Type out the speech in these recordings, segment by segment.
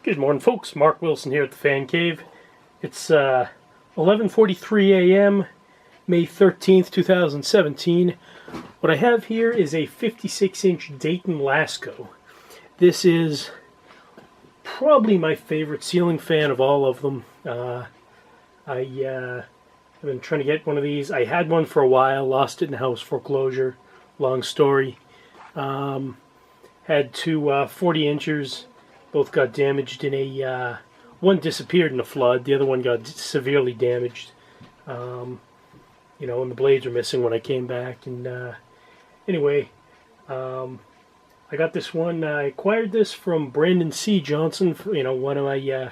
Good morning, folks. Mark Wilson here at the Fancave. It's 11:43 a.m., May 13th, 2017. What I have here is a 56-inch Dayton Lasko. This is probably my favorite ceiling fan of all of them. I've been trying to get one of these. I had one for a while, lost it in a house foreclosure. Long story. Had two 40 inchers. Both got damaged in a, one disappeared in a flood, the other one got severely damaged. And the blades were missing when I came back. And anyway, I got this one. I acquired this from Brandon C. Johnson, one of my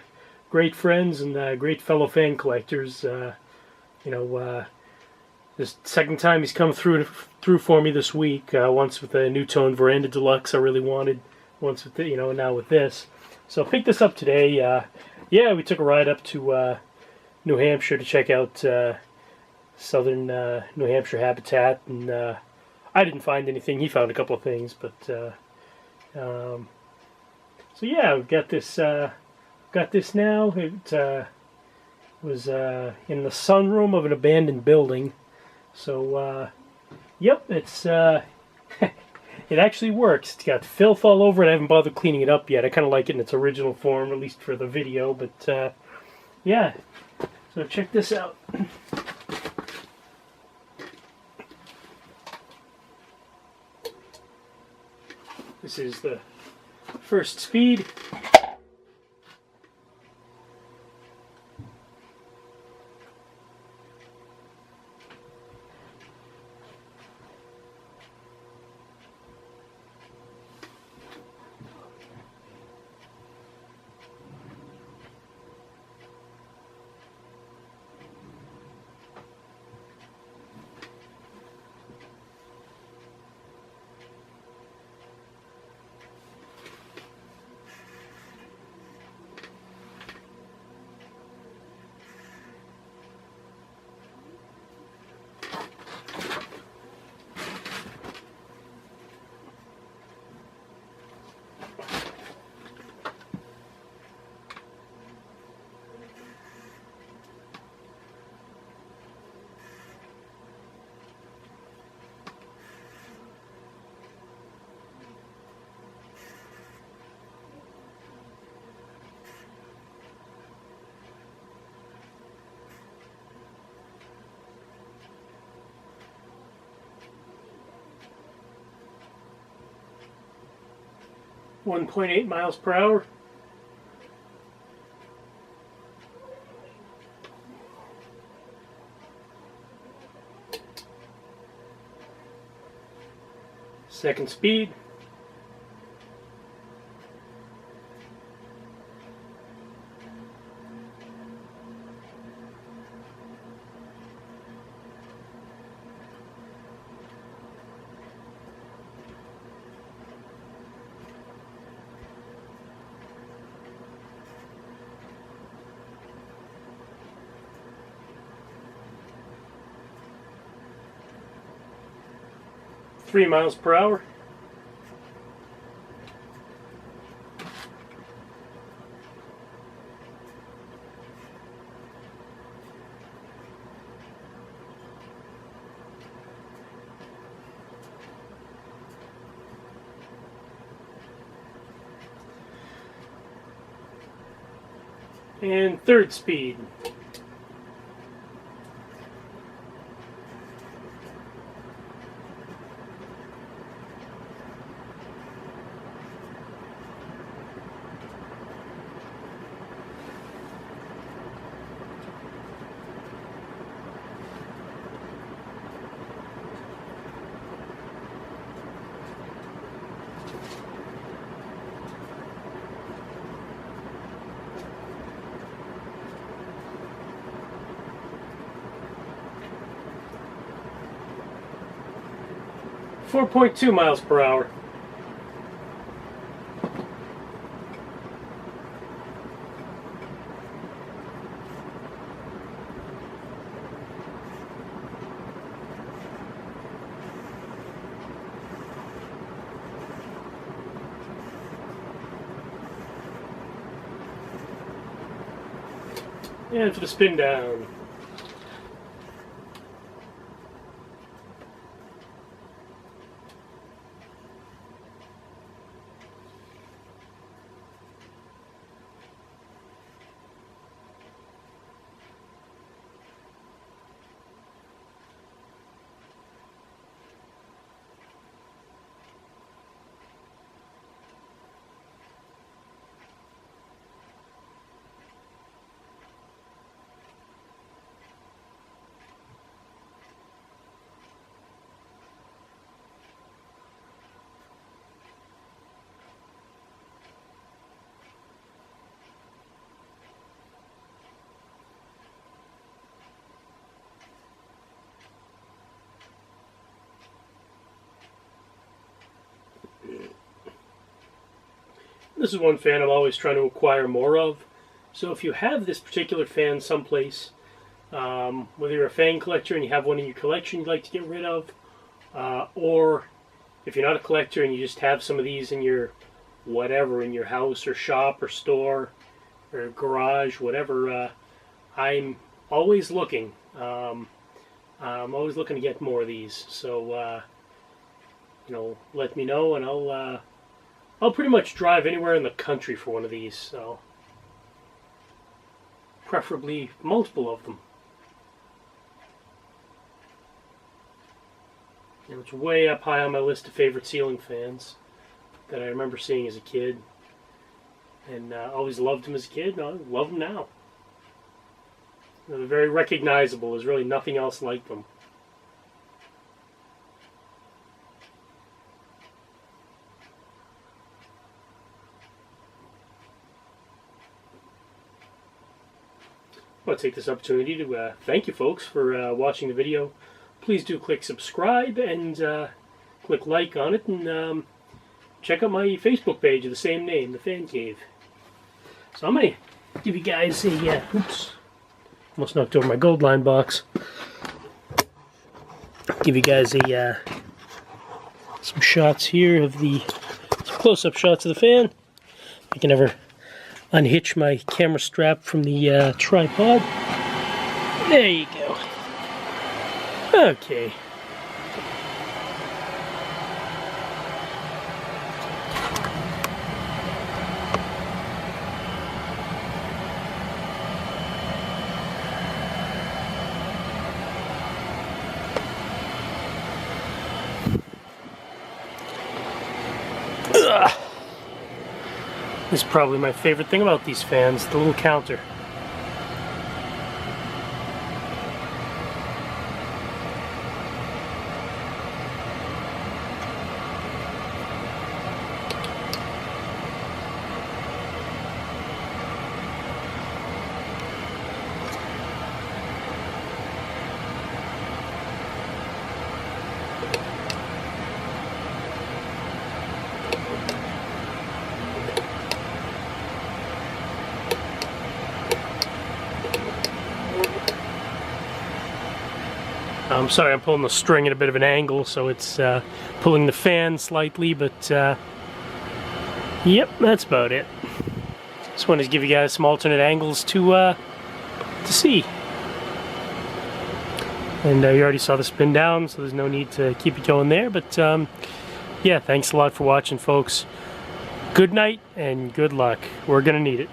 great friends and great fellow fan collectors. This second time he's come through for me this week. Once with a New Tone Veranda Deluxe I really wanted. Once with now with this. So I picked this up today. We took a ride up to New Hampshire to check out southern New Hampshire habitat, and I didn't find anything. He found a couple of things, but so yeah, we've got this. Got this now. It was in the sunroom of an abandoned building. So yep, it's. It actually works. It's got filth all over it. I haven't bothered cleaning it up yet. I kind of like it in its original form, at least for the video. But, yeah. So check this out. This is the first speed. .8 miles per hour. Second speed. .3 miles per hour. And third speed. .2 miles per hour. And for the spin down. This is one fan I'm always trying to acquire more of. So if you have this particular fan someplace, whether you're a fan collector and you have one in your collection you'd like to get rid of, or if you're not a collector and you just have some of these in your whatever, in your house or shop or store or garage, whatever, I'm always looking. I'm always looking to get more of these. So, you know, let me know and I'll pretty much drive anywhere in the country for one of these, so preferably multiple of them. You know, it's way up high on my list of favorite ceiling fans that I remember seeing as a kid, and always loved them as a kid, and I love them now. You know, they're very recognizable. There's really nothing else like them. I want to take this opportunity to thank you folks for watching the video. Please do click subscribe and click like on it, and check out my Facebook page of the same name, the Fancave. So I'm going to give you guys a, oops, almost knocked over my gold line box. Give you guys a some shots here of some close-up shots of the fan. I can never unhitch my camera strap from the tripod. There you go. Okay. Ugh. This is probably my favorite thing about these fans, the little counter. I'm sorry, I'm pulling the string at a bit of an angle, so it's pulling the fan slightly, but yep, that's about it. Just wanted to give you guys some alternate angles to see. And you already saw the spin down, so there's no need to keep it going there, but yeah, thanks a lot for watching, folks. Good night and good luck. We're gonna need it.